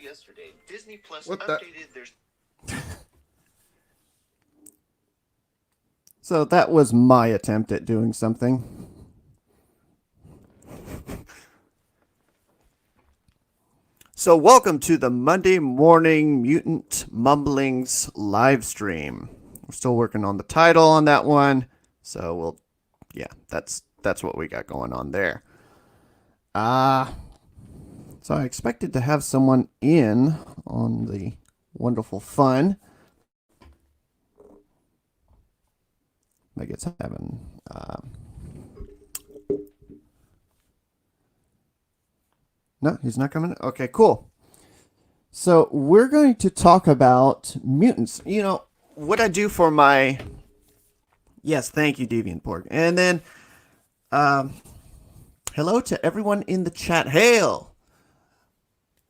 yesterday, Disney Plus What the? updated their. So that was my attempt at doing something. So welcome to the Monday morning Mutant Mumblings live stream. We're still working on the title on that one, so that's what we got going on there. So I expected to have someone in on the wonderful fun. I guess having no, he's not coming. Okay, cool. So we're going to talk about mutants. You know what I do for my. Yes, thank you, DeviantPorg. And then, um, hello to everyone in the chat. Hail,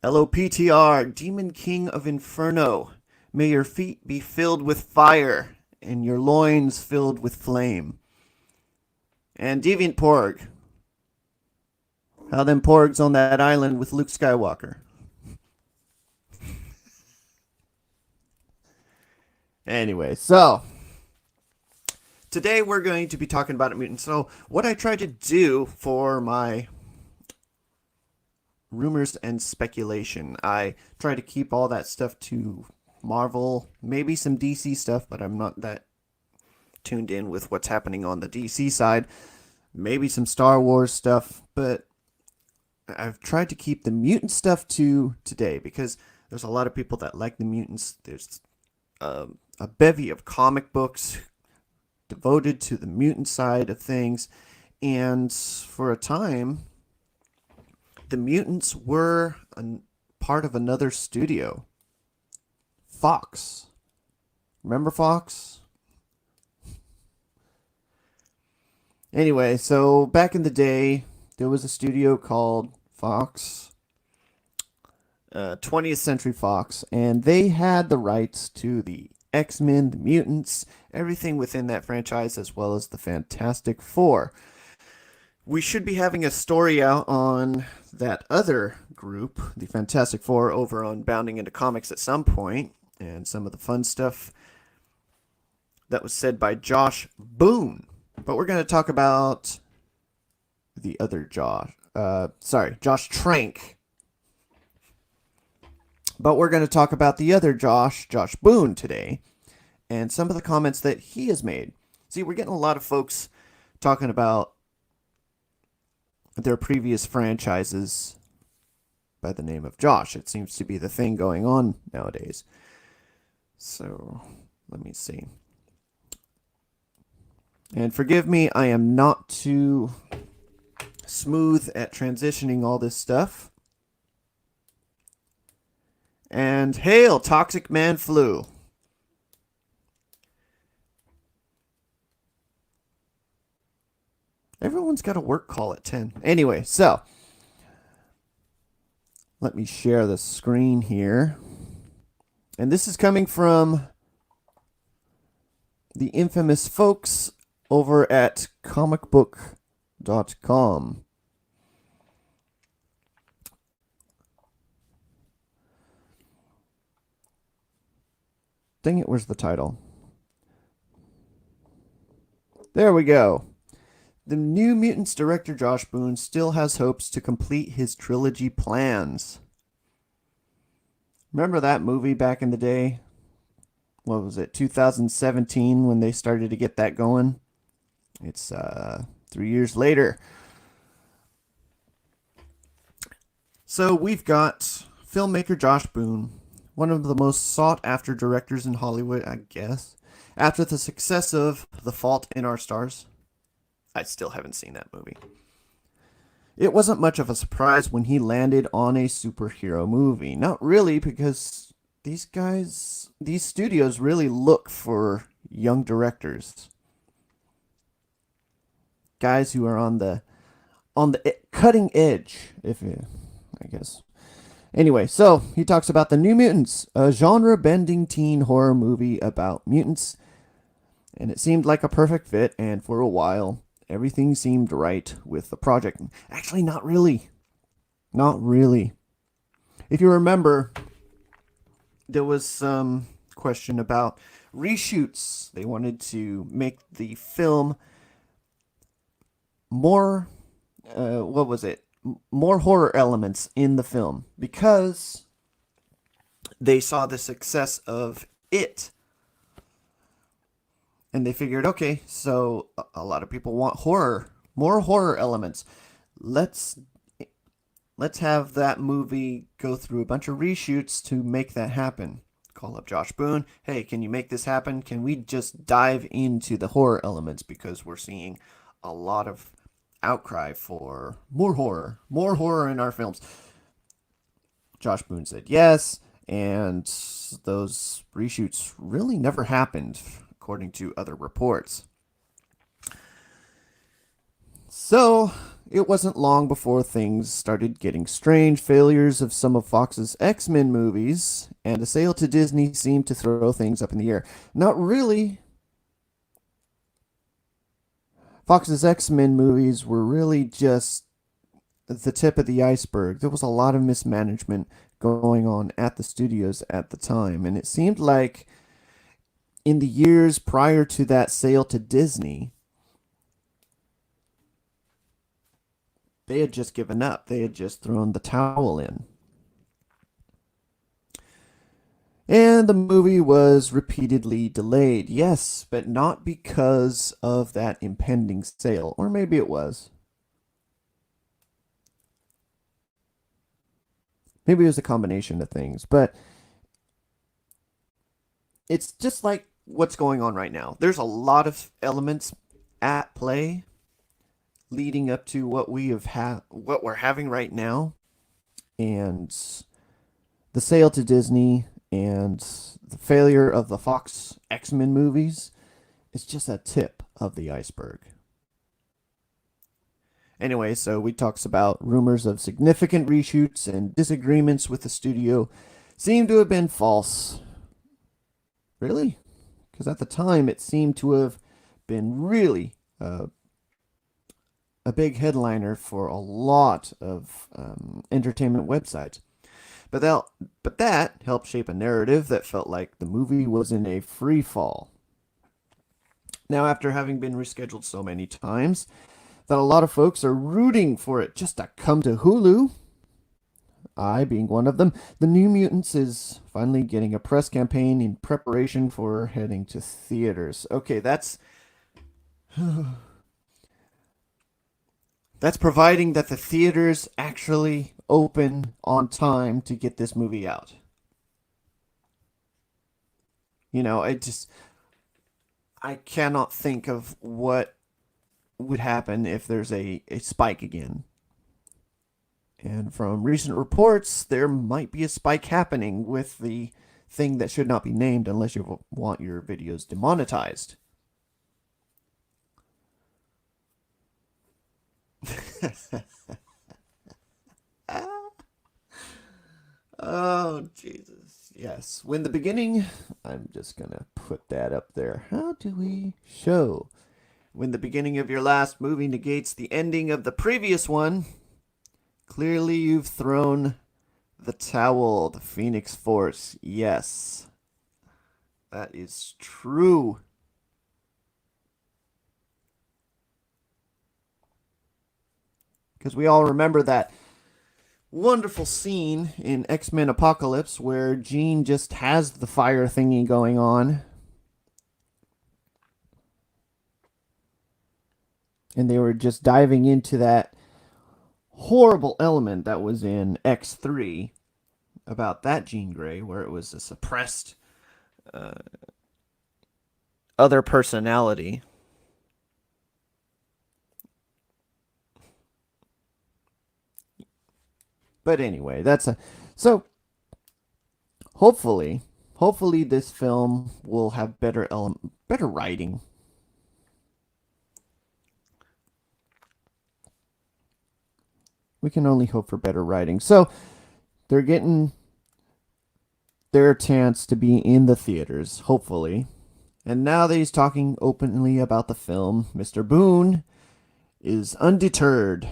LOPTR, Demon King of Inferno. May your feet be filled with fire and your loins filled with flame. And DeviantPorg, how them porgs on that island with Luke Skywalker. Anyway, so today we're going to be talking about a mutant. So what I tried to do for my rumors and speculation, I try to keep all that stuff to Marvel, maybe some DC stuff, but I'm not that tuned in with what's happening on the DC side. Maybe some Star Wars stuff, but I've tried to keep the mutant stuff to today because there's a lot of people that like the mutants. There's a bevy of comic books devoted to the mutant side of things, and for a time, the mutants were part of another studio, Fox. Remember Fox? Anyway, so back in the day, there was a studio called Fox, 20th Century Fox, and they had the rights to the X-Men, the Mutants, everything within that franchise, as well as the Fantastic Four. We should be having a story out on that other group, the Fantastic Four, over on Bounding into Comics at some point, and some of the fun stuff that was said by Josh Boone. But we're going to talk about the other Josh. Josh Trank. But we're going to talk about the other Josh Boone today, and some of the comments that he has made. See, we're getting a lot of folks talking about their previous franchises by the name of Josh. It seems to be the thing going on nowadays. So, let me see. And forgive me, I am not too smooth at transitioning all this stuff. And hail, Toxic Man Flu. Everyone's got a work call at 10. Anyway, so let me share the screen here. And this is coming from the infamous folks over at comicbook.com. Dang it, where's the title? There we go. The New Mutants director Josh Boone still has hopes to complete his trilogy plans. Remember that movie back in the day? What was it, 2017, when they started to get that going? It's 3 years later. So we've got filmmaker Josh Boone, one of the most sought-after directors in Hollywood, I guess. After the success of The Fault in Our Stars. I still haven't seen that movie. It wasn't much of a surprise when he landed on a superhero movie. Not really, because these studios really look for young directors. Guys who are on the cutting edge, I guess. Anyway, so he talks about The New Mutants, a genre-bending teen horror movie about mutants. And it seemed like a perfect fit, and for a while, everything seemed right with the project. Actually, not really. Not really. if you remember, there was some question about reshoots. They wanted to make the film more, what was it? More horror elements in the film because they saw the success of it. And they figured, okay, so a lot of people want horror, more horror elements. Let's let's have that movie go through a bunch of reshoots to make that happen. Call up Josh Boone. Hey, can you make this happen? Can we just dive into the horror elements because we're seeing a lot of outcry for more horror in our films. Josh Boone said yes, and those reshoots really never happened, according to other reports. So, it wasn't long before things started getting strange. Failures of some of Fox's X-Men movies and a sale to Disney seemed to throw things up in the air. Not really. Fox's X-Men movies were really just the tip of the iceberg. There was a lot of mismanagement going on at the studios at the time, and it seemed like in the years prior to that sale to Disney, they had just given up. They had just thrown the towel in. And the movie was repeatedly delayed. Yes, but not because of that impending sale. Or maybe it was. Maybe it was a combination of things. But it's just like what's going on right now. There's a lot of elements at play leading up to what what we're having right now. And the sale to Disney and the failure of the Fox X-Men movies is just a tip of the iceberg. Anyway, so we talks about rumors of significant reshoots and disagreements with the studio seem to have been false. Really? Because at the time it seemed to have been really a big headliner for a lot of entertainment websites. But that helped shape a narrative that felt like the movie was in a free fall. Now, after having been rescheduled so many times that a lot of folks are rooting for it just to come to Hulu, I being one of them, the New Mutants is finally getting a press campaign in preparation for heading to theaters. Okay, that's providing that the theaters actually open on time to get this movie out. You know, I cannot think of what would happen if there's a spike again. And from recent reports, there might be a spike happening with the thing that should not be named unless you want your videos demonetized. Oh, Jesus. Yes. When the beginning, I'm just going to put that up there. How do we show? When the beginning of your last movie negates the ending of the previous one, clearly you've thrown the towel, the Phoenix Force. Yes. That is true. Because we all remember that wonderful scene in X-Men Apocalypse where Jean just has the fire thingy going on. And they were just diving into that horrible element that was in X3 about that Jean Grey, where it was a suppressed other personality. But anyway, so hopefully this film will have better writing. We can only hope for better writing. So they're getting their chance to be in the theaters, hopefully. And now that he's talking openly about the film, Mr. Boone is undeterred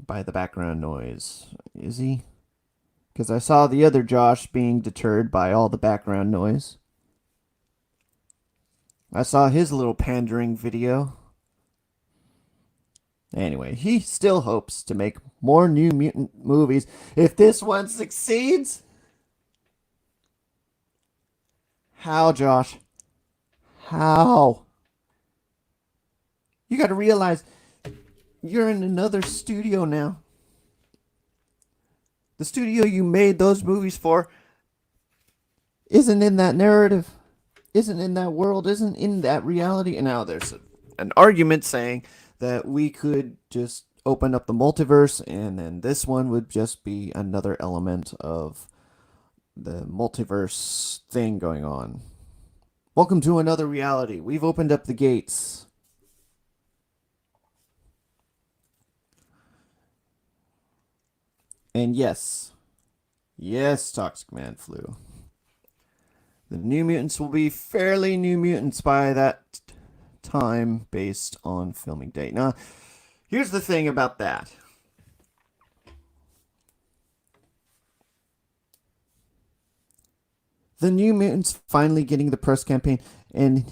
by the background noise. Is he? Because I saw the other Josh being deterred by all the background noise. I saw his little pandering video. Anyway, he still hopes to make more New Mutant movies. If this one succeeds, how, Josh? How? You got to realize you're in another studio now. The studio you made those movies for isn't in that narrative, isn't in that world, isn't in that reality. And now there's an argument saying that we could just open up the multiverse and then this one would just be another element of the multiverse thing going on. Welcome to another reality. We've opened up the gates. And yes, Toxic Man Flu. The New Mutants will be fairly New Mutants by that time based on filming date. Now, here's the thing about that. The New Mutants finally getting the press campaign and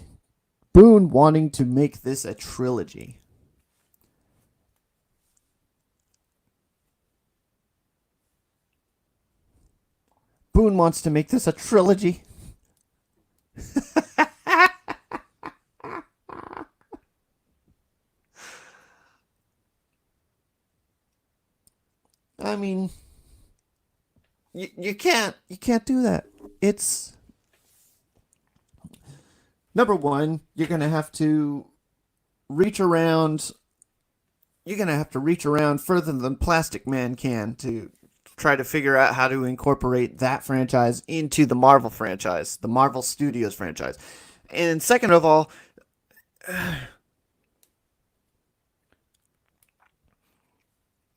Boone wanting to make this a trilogy. Boone wants to make this a trilogy. I mean, you can't do that. It's number one, you're gonna have to reach around. You're gonna have to reach around further than Plastic Man can to try to figure out how to incorporate that franchise into the Marvel franchise, the Marvel Studios franchise. And second of all,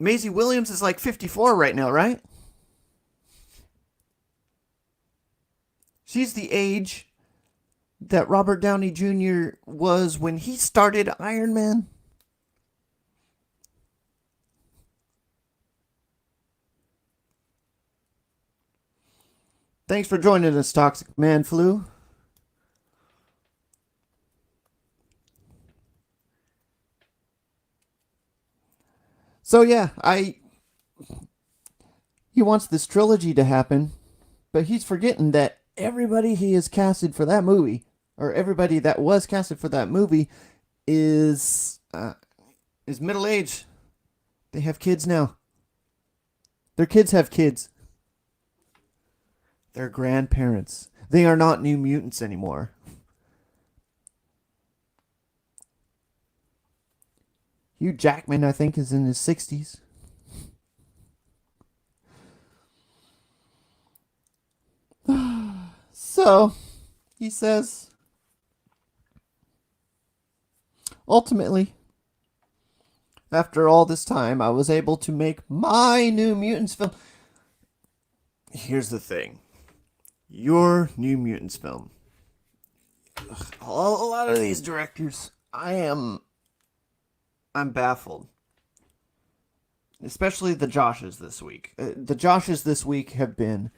Maisie Williams is like 54 right now, right? She's the age that Robert Downey Jr. was when he started Iron Man. Thanks for joining us, Toxic Man Flu. So yeah, he wants this trilogy to happen, but he's forgetting that everybody he has casted for that movie, or everybody that was casted for that movie, is middle aged. They have kids now. Their kids have kids. They're grandparents. They are not New Mutants anymore. Hugh Jackman, I think, is in his 60s. So, he says, ultimately, after all this time, I was able to make my New Mutants film. Here's the thing. Your New Mutants film. A lot of these directors, I'm baffled. Especially the Joshes this week. The Joshes this week have been,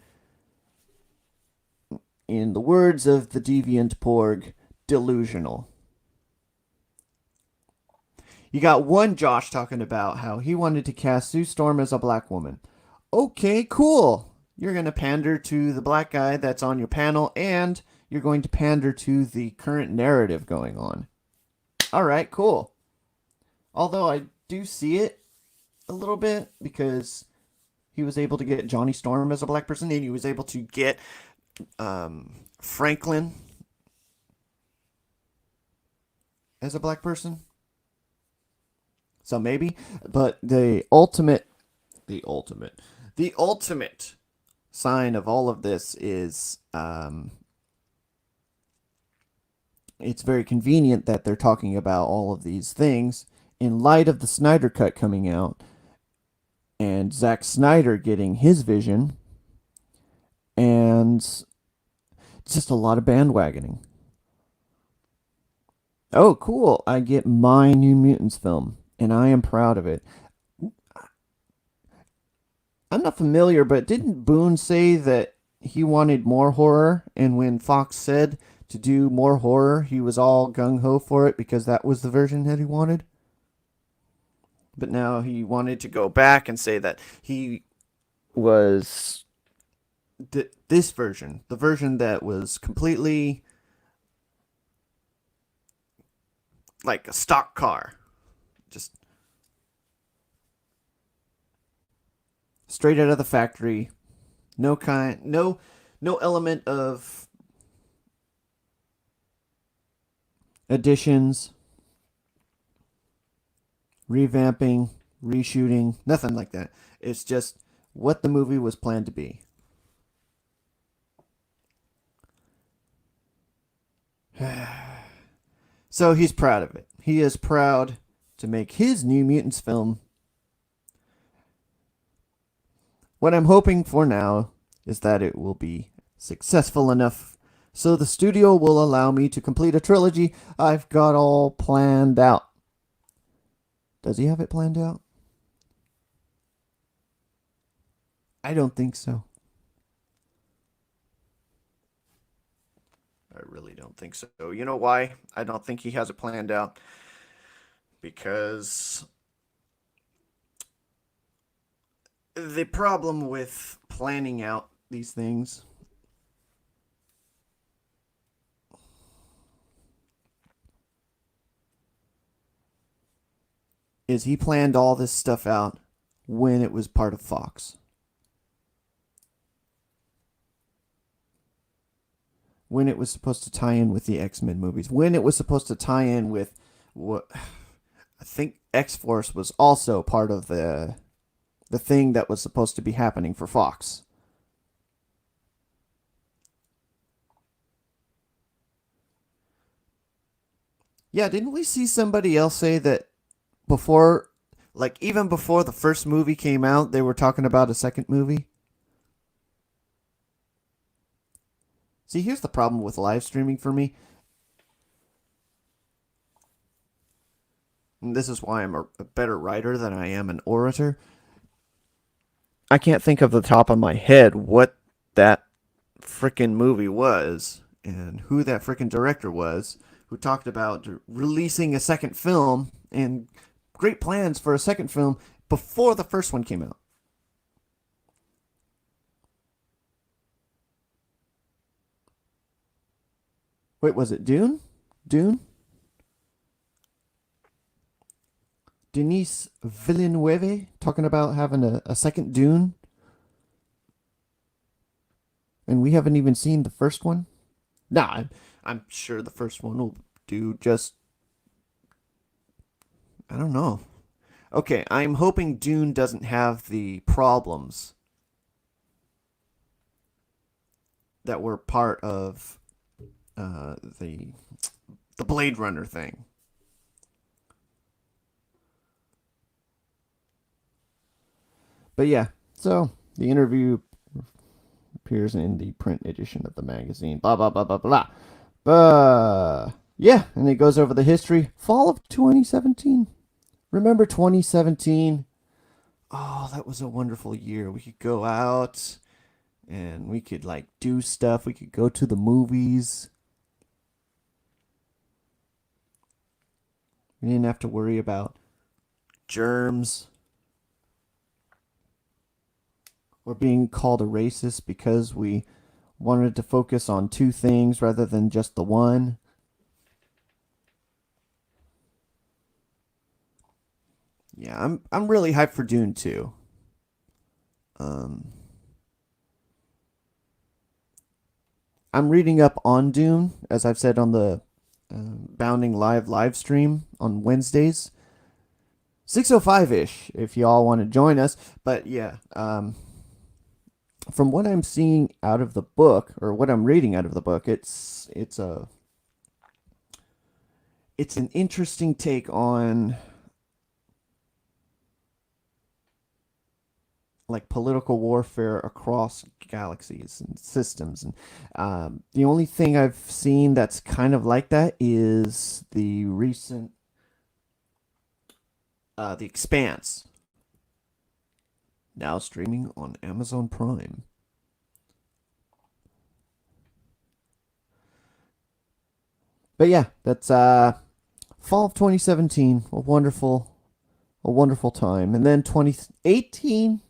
in the words of the Deviant Porg, delusional. You got one Josh talking about how he wanted to cast Sue Storm as a black woman. Okay, cool. You're going to pander to the black guy that's on your panel, and you're going to pander to the current narrative going on. All right, cool. Although I do see it a little bit because he was able to get Johnny Storm as a black person, and he was able to get Franklin as a black person. So maybe, but the ultimate sign of all of this is it's very convenient that they're talking about all of these things in light of the Snyder Cut coming out and Zack Snyder getting his vision and just a lot of bandwagoning. Oh, cool. I get my New Mutants film, and I am proud of it. I'm not familiar, but didn't Boone say that he wanted more horror? And when Fox said to do more horror, he was all gung ho for it because that was the version that he wanted. But now he wanted to go back and say that he was this version, the version that was completely like a stock car, just straight out of the factory. No element of additions, revamping, reshooting, nothing like that. It's just what the movie was planned to be. So he's proud of it. He is proud to make his New Mutants film. What I'm hoping for now is that it will be successful enough so the studio will allow me to complete a trilogy I've got all planned out. Does he have it planned out? I don't think so. I really don't think so. You know why? I don't think he has it planned out. Because the problem with planning out these things is he planned all this stuff out when it was part of Fox. When it was supposed to tie in with the X-Men movies. When it was supposed to tie in with what I think X-Force was also part of the thing that was supposed to be happening for Fox. Yeah, didn't we see somebody else say that before, like even before the first movie came out, they were talking about a second movie? See, here's the problem with live streaming for me. And this is why I'm a better writer than I am an orator. I can't think of the top of my head what that frickin' movie was and who that frickin' director was who talked about releasing a second film and great plans for a second film before the first one came out. Wait, was it Dune? Dune? Denis Villeneuve talking about having a second Dune, and we haven't even seen the first one. Nah, I'm sure the first one will do just. I don't know. Okay, I'm hoping Dune doesn't have the problems that were part of uh, the the Blade Runner thing. But yeah, so the interview appears in the print edition of the magazine. Blah blah blah blah blah. Yeah, and it goes over the history. Fall of 2017. Remember 2017? Oh, that was a wonderful year. We could go out and we could like do stuff. We could go to the movies. We didn't have to worry about germs or being called a racist because we wanted to focus on two things rather than just the one. Yeah, I'm really hyped for Dune 2. Um, I'm reading up on Dune, as I've said on the Bounding live stream on Wednesdays, 6:05 ish. If y'all want to join us, but yeah, from what I'm seeing out of the book or what I'm reading out of the book, it's an interesting take on like political warfare across galaxies and systems. And the only thing I've seen that's kind of like that is the recent The Expanse. Now streaming on Amazon Prime. But yeah, that's fall of 2017. A wonderful time. And then 2018,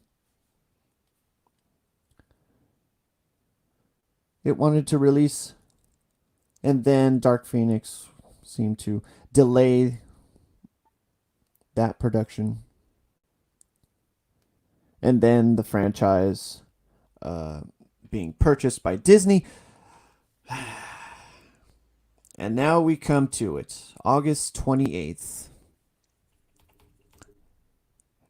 it wanted to release, and then Dark Phoenix seemed to delay that production. And then the franchise uh, being purchased by Disney. And now we come to it, August 28th.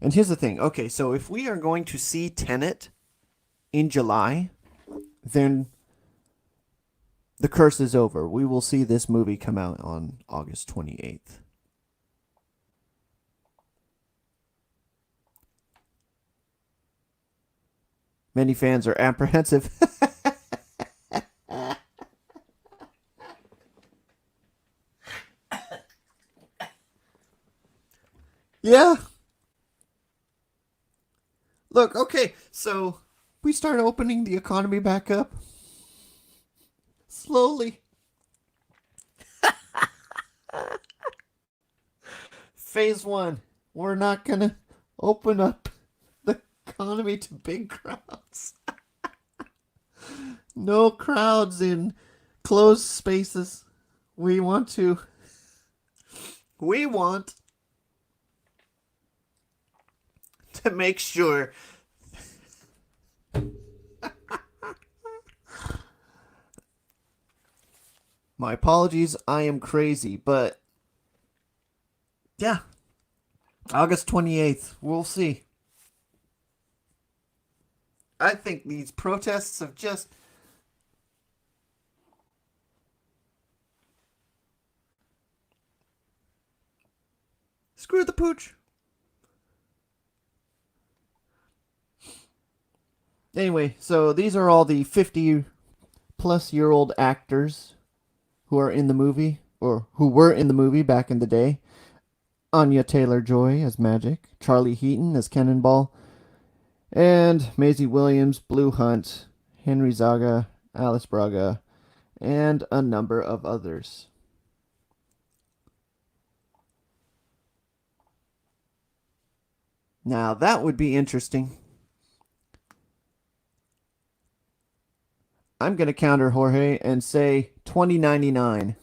And here's the thing. Okay, so if we are going to see Tenet in July, then the curse is over. We will see this movie come out on August 28th. Many fans are apprehensive. Yeah. Look, okay, so we start opening the economy back up slowly. Phase one, we're not gonna open up the economy to big crowds. No crowds in closed spaces. We want to. We want to make sure. My apologies, I am crazy, but yeah, August 28th, we'll see. I think these protests have just screwed the pooch. Anyway, so these are all the 50-plus-year-old actors who are in the movie, or who were in the movie back in the day. Anya Taylor-Joy as Magic, Charlie Heaton as Cannonball, and Maisie Williams, Blue Hunt, Henry Zaga, Alice Braga, and a number of others. Now that would be interesting. I'm going to counter Jorge and say 2099.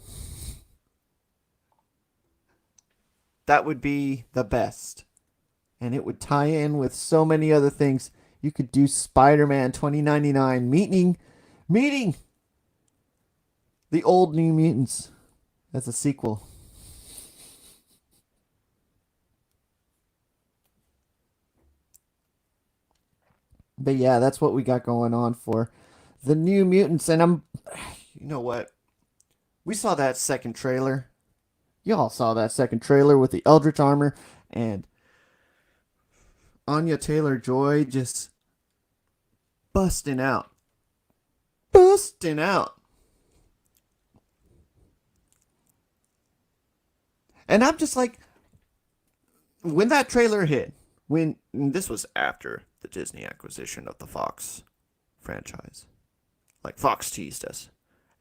That would be the best. And it would tie in with so many other things. You could do Spider-Man 2099 meeting the old New Mutants as a sequel. But yeah, that's what we got going on for the New Mutants. And you know what? We saw that second trailer. Y'all saw that second trailer with the Eldritch armor and Anya Taylor-Joy just busting out. Busting out. And I'm just like, when that trailer hit, when this was after the Disney acquisition of the Fox franchise. Like Fox teased us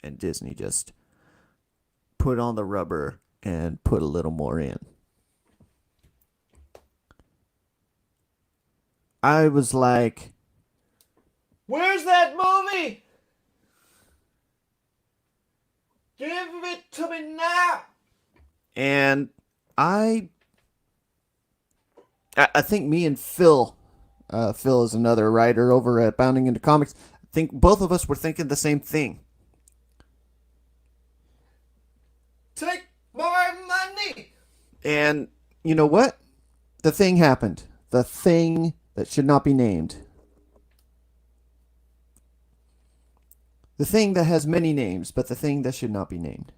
and Disney just put on the rubber and put a little more in. I was like, where's that movie? Give it to me now. And I think me and Phil is another writer over at Bounding Into Comics, I think both of us were thinking the same thing. Take my money. And you know what? The thing happened. The thing that should not be named. The thing that has many names, but the thing that should not be named.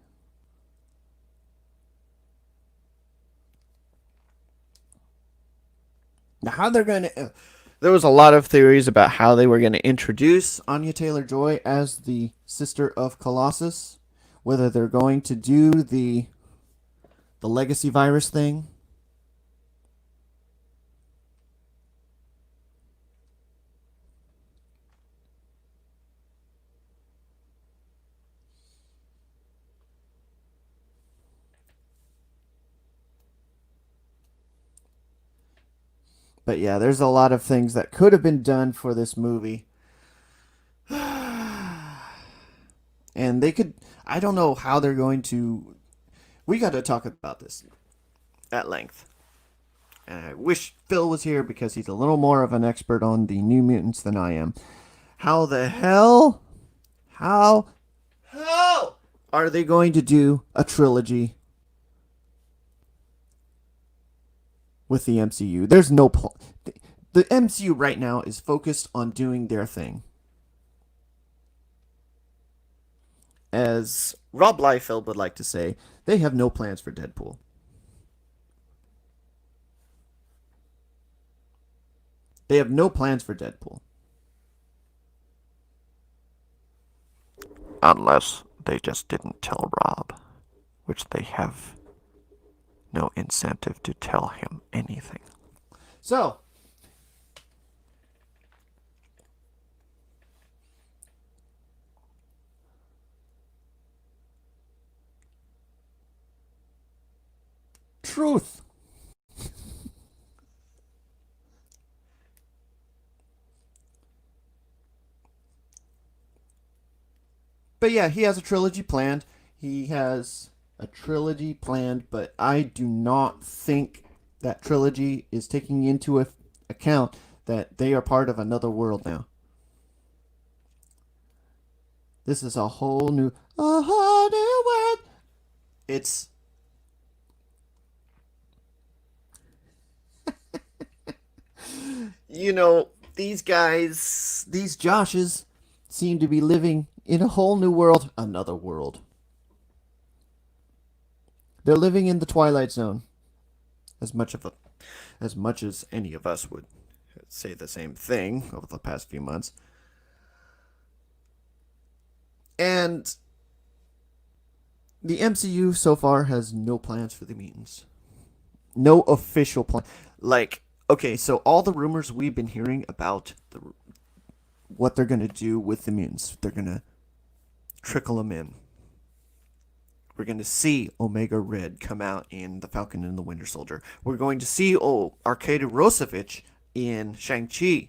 Now, how they're going to... There was a lot of theories about how they were going to introduce Anya Taylor-Joy as the sister of Colossus. Whether they're going to do the legacy virus thing. But yeah, there's a lot of things that could have been done for this movie. And they could, I don't know how they're going to. We got to talk about this at length. And I wish Phil was here because he's a little more of an expert on the New Mutants than I am. How the hell? How are they going to do a trilogy with the MCU? There's no the MCU right now is focused on doing their thing. As Rob Liefeld would like to say, they have no plans for Deadpool. They have no plans for Deadpool. Unless they just didn't tell Rob, which they have no incentive to tell him anything. So, truth. But yeah, he has a trilogy planned. He has a trilogy planned, but I do not think that trilogy is taking into account that they are part of another world now. This is a whole new world. It's, you know, these guys, these Joshes, seem to be living in a whole new world, another world. They're living in the Twilight Zone, as much of a, as much as any of us would say the same thing over the past few months. And the MCU so far has no plans for the mutants. No official plan. Like, okay, so all the rumors we've been hearing about what they're going to do with the mutants, they're going to trickle them in. We're going to see Omega Red come out in The Falcon and the Winter Soldier. We're going to see Arkady Rosevich in Shang-Chi.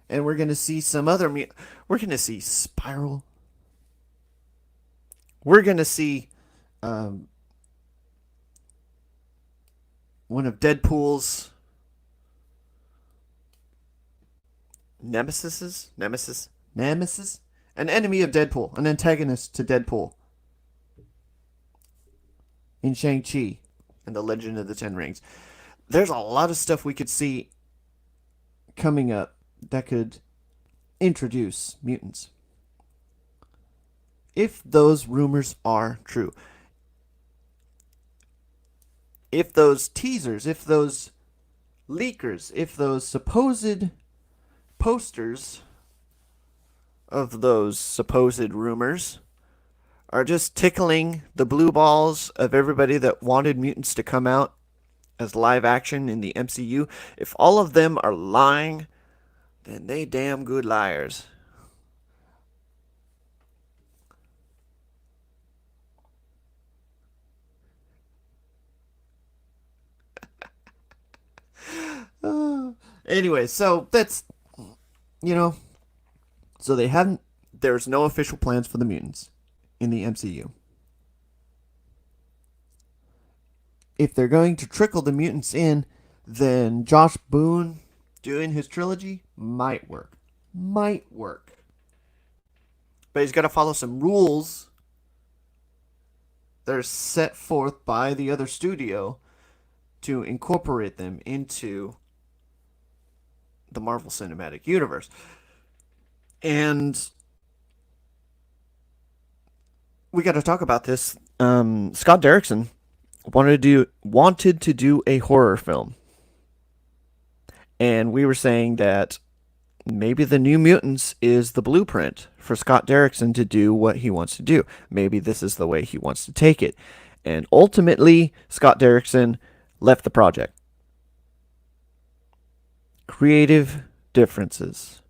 And we're going to see some other. We're going to see Spiral. We're going to see um, one of Deadpool's Nemesis, an enemy of Deadpool, an antagonist to Deadpool in Shang-Chi and the Legend of the Ten Rings. There's a lot of stuff we could see coming up that could introduce mutants. If those rumors are true, if those teasers, if those leakers, if those supposed posters of those supposed rumors are just tickling the blue balls of everybody that wanted mutants to come out as live action in the MCU, if all of them are lying, then they damn good liars. Anyway, so that's, you know, so they haven't, there's no official plans for the mutants in the MCU. If they're going to trickle the mutants in, then Josh Boone doing his trilogy might work. Might work. But he's got to follow some rules that are set forth by the other studio to incorporate them into the Marvel Cinematic Universe. And we got to talk about this. Scott Derrickson wanted to do a horror film, and we were saying that maybe the New Mutants is the blueprint for Scott Derrickson to do what he wants to do. Maybe this is the way he wants to take it. And ultimately, Scott Derrickson left the project. Creative differences.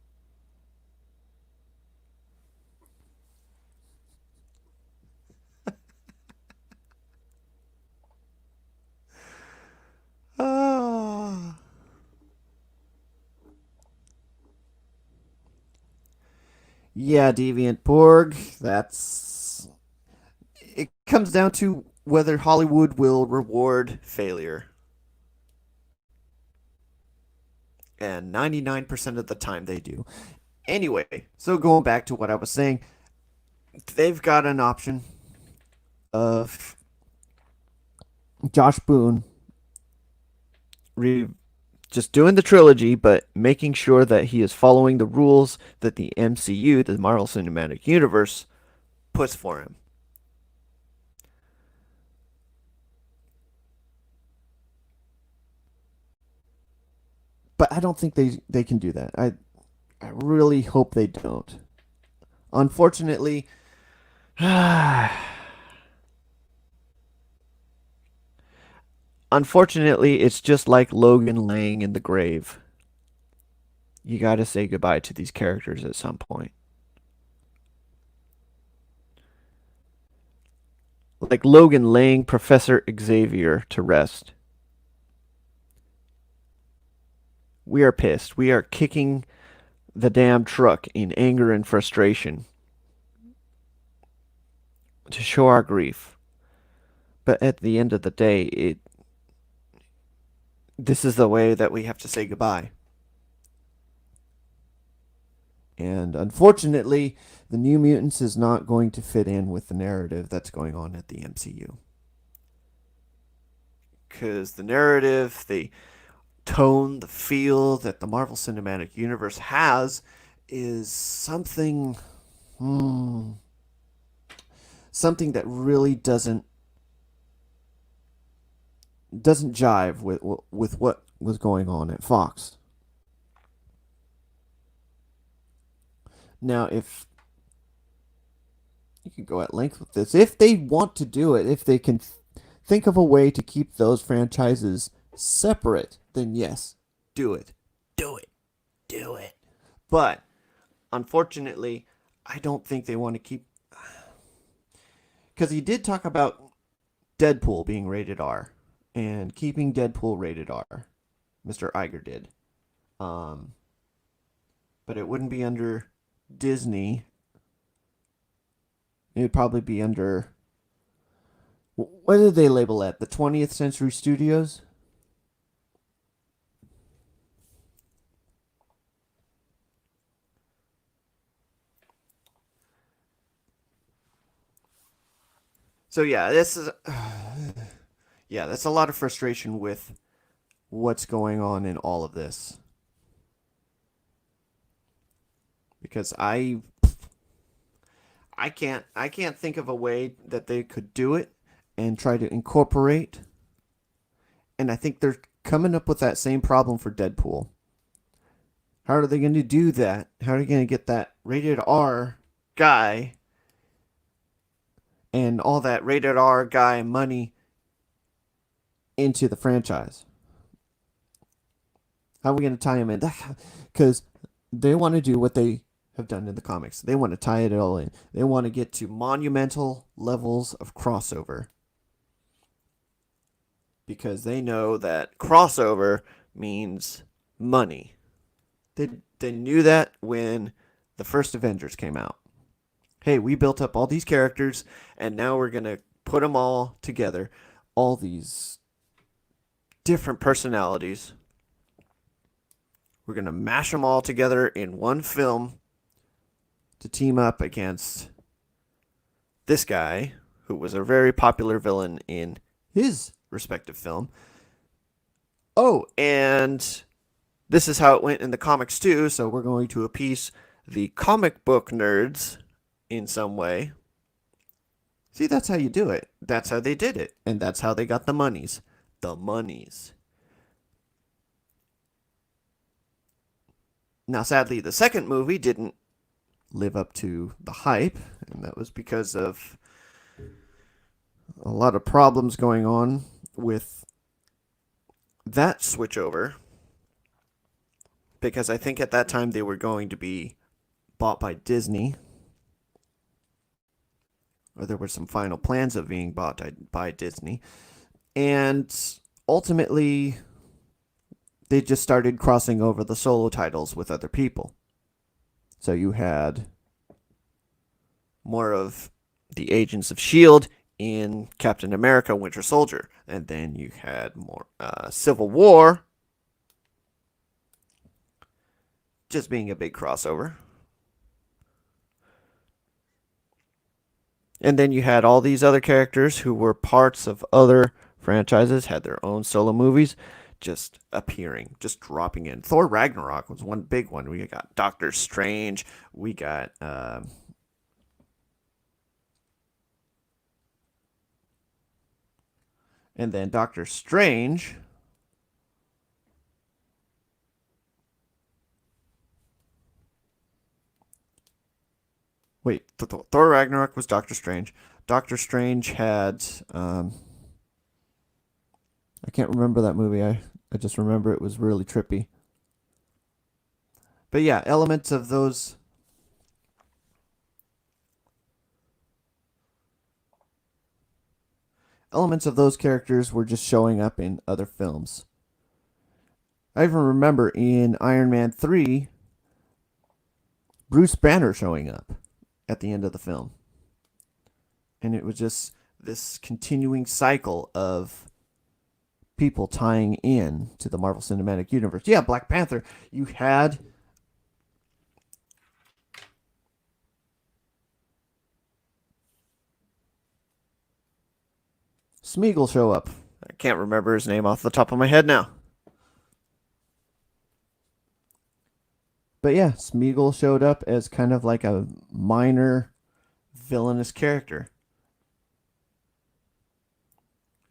Ah. Yeah, Deviant Borg. That's. It comes down to whether Hollywood will reward failure. And 99% of the time they do. Anyway, so going back to what I was saying, they've got an option of Josh Boone re- just doing the trilogy, but making sure that he is following the rules that the MCU, the Marvel Cinematic Universe, puts for him. But I don't think they can do that. I really hope they don't. Unfortunately, unfortunately, it's just like Logan laying in the grave. You got to say goodbye to these characters at some point. Like Logan laying Professor Xavier to rest. We are pissed. We are kicking the damn truck in anger and frustration to show our grief. But at the end of the day, this is the way that we have to say goodbye. And unfortunately, the New Mutants is not going to fit in with the narrative that's going on at the MCU. Because the narrative, the tone, the feel that the Marvel Cinematic Universe has is something that really doesn't jive with what was going on at Fox. Now, if you can go at length with this, if they want to do it, if they can think of a way to keep those franchises separate, then yes, do it. Do it. Do it. But unfortunately, I don't think they want to keep. Because he did talk about Deadpool being rated R and keeping Deadpool rated R. Mr. Iger did. Um, but it wouldn't be under Disney. It would probably be under. What did they label it? The 20th Century Studios? So yeah, this is yeah, that's a lot of frustration with what's going on in all of this because I can't think of a way that they could do it and try to incorporate, and I think they're coming up with that same problem for Deadpool. How are they going to do that? How are they going to get that rated R guy and all that rated R guy money into the franchise? How are we going to tie him in? Because they want to do what they have done in the comics. They want to tie it all in. They want to get to monumental levels of crossover because they know that crossover means money. They knew that when the first Avengers came out. Hey, we built up all these characters and now we're going to put them all together. All these different personalities. We're going to mash them all together in one film to team up against this guy, who was a very popular villain in his respective film. Oh, and this is how it went in the comics too, so we're going to appease the comic book nerds in some way. See, that's how you do it. That's how they did it. And that's how they got the monies. The monies. Now, sadly, the second movie didn't live up to the hype, and that was because of a lot of problems going on with that switchover. Because I think at that time they were going to be bought by Disney, or there were some final plans of being bought by Disney, and ultimately they just started crossing over the solo titles with other people. So you had more of the Agents of S.H.I.E.L.D. in Captain America Winter Soldier. And then you had more Civil War just being a big crossover. And then you had all these other characters who were parts of other franchises, had their own solo movies, just appearing, just dropping in. Thor Ragnarok was one big one. We got Doctor Strange. We got and then Doctor Strange. Wait, Thor Ragnarok was Doctor Strange. Doctor Strange had I can't remember that movie. I just remember it was really trippy. But yeah, elements of those characters were just showing up in other films. I even remember in Iron Man 3 Bruce Banner showing up at the end of the film. And it was just this continuing cycle of people tying in to the Marvel Cinematic Universe. Yeah, Black Panther, you had Smeagol show up. I can't remember his name off the top of my head now. But yeah, Smeagol showed up as kind of like a minor villainous character.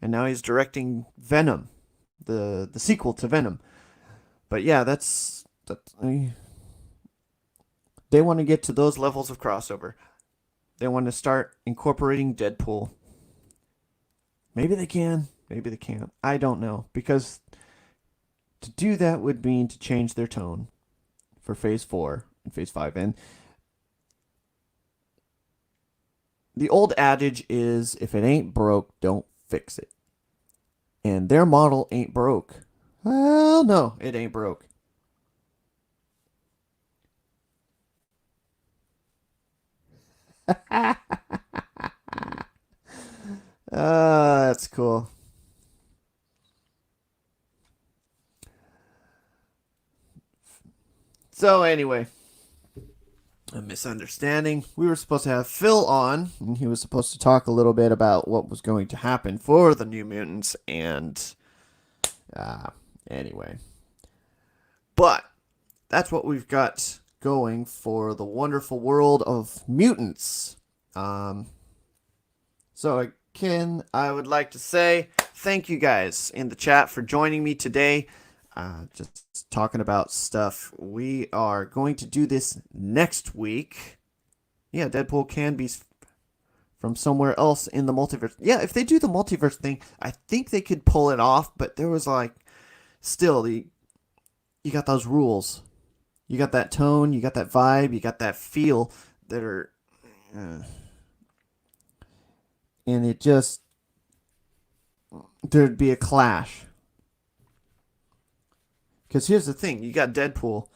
And now he's directing Venom, the sequel to Venom. But yeah, they want to get to those levels of crossover. They want to start incorporating Deadpool. Maybe they can, maybe they can't. I don't know, because to do that would mean to change their tone for Phase 4 and Phase 5. And the old adage is, if it ain't broke, don't fix it. And their model ain't broke. Well, no, it ain't broke. That's cool. So anyway, a misunderstanding. We were supposed to have Phil on, and he was supposed to talk a little bit about what was going to happen for the New Mutants, and anyway. But that's what we've got going for the wonderful world of mutants. So again, I would like to say thank you guys in the chat for joining me today. Just talking about stuff. We are going to do this next week. Yeah, Deadpool can be from somewhere else in the multiverse. Yeah, if they do the multiverse thing, I think they could pull it off, but there was like still you got those rules. You got that tone, you got that vibe, you got that feel that are and it just there'd be a clash. Because here's the thing, you got Deadpool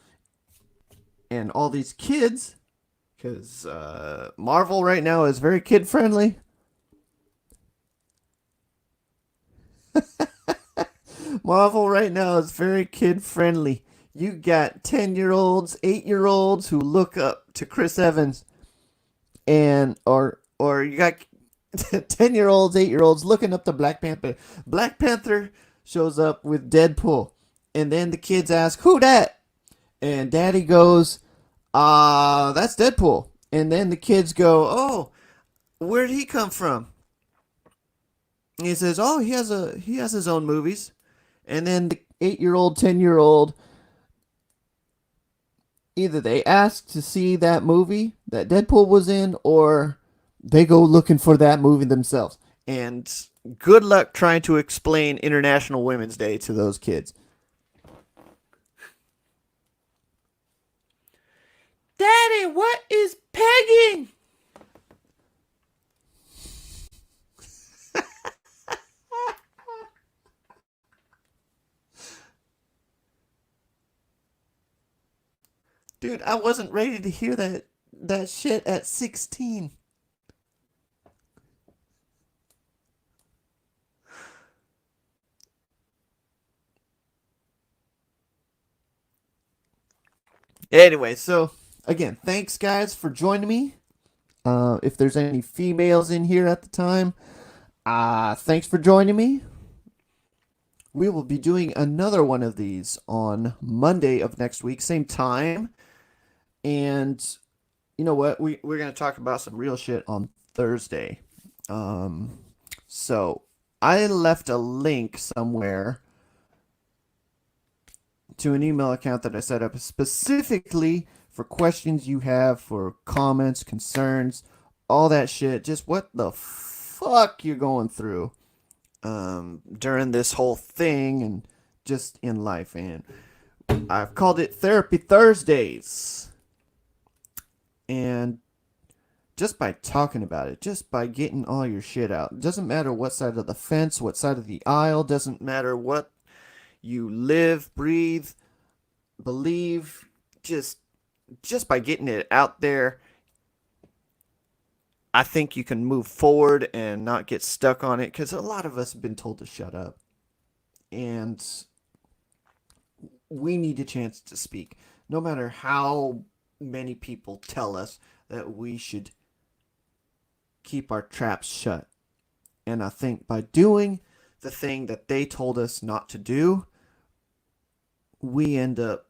and all these kids, because Marvel right now is very kid friendly. Marvel right now is very kid friendly. You got 10-year-olds, 8-year-olds who look up to Chris Evans, and or you got 10-year-olds, 8-year-olds looking up to Black Panther. Black Panther shows up with Deadpool, and then the kids ask, "Who that?" And Daddy goes, that's Deadpool." And then the kids go, "Oh, where'd he come from?" And he says, "Oh, he has his own movies." And then the 8-year-old, 10-year-old, either they ask to see that movie that Deadpool was in, or they go looking for that movie themselves. And good luck trying to explain International Women's Day to those kids. Daddy, what is pegging? Dude, I wasn't ready to hear that shit at 16. Anyway, so again, thanks guys for joining me. If there's any females in here at the time, thanks for joining me. We will be doing another one of these on Monday of next week, same time. And you know what? We're going to talk about some real shit on Thursday. Um, so I left a link somewhere to an email account that I set up specifically for questions you have, for comments, concerns, all that shit. Just what the fuck you're going through during this whole thing and just in life. And I've called it Therapy Thursdays. And just by talking about it, just by getting all your shit out, it doesn't matter what side of the fence, what side of the aisle, doesn't matter what you live, breathe, believe, just by getting it out there, I think you can move forward and not get stuck on it, because a lot of us have been told to shut up. And we need a chance to speak. No matter how many people tell us that we should keep our traps shut. And I think by doing the thing that they told us not to do, we end up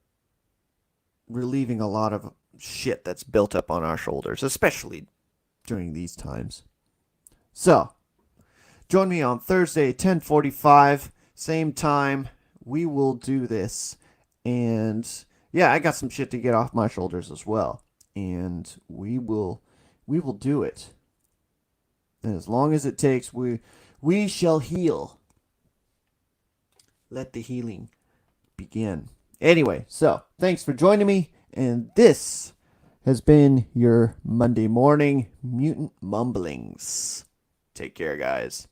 relieving a lot of shit that's built up on our shoulders, especially during these times. So, join me on Thursday, 10:45, same time. We will do this. And yeah, I got some shit to get off my shoulders as well. And we will do it. And as long as it takes, we shall heal. Let the healing begin. Anyway, so thanks for joining me, and this has been your Monday morning Mutant Mumblings. Take care, guys.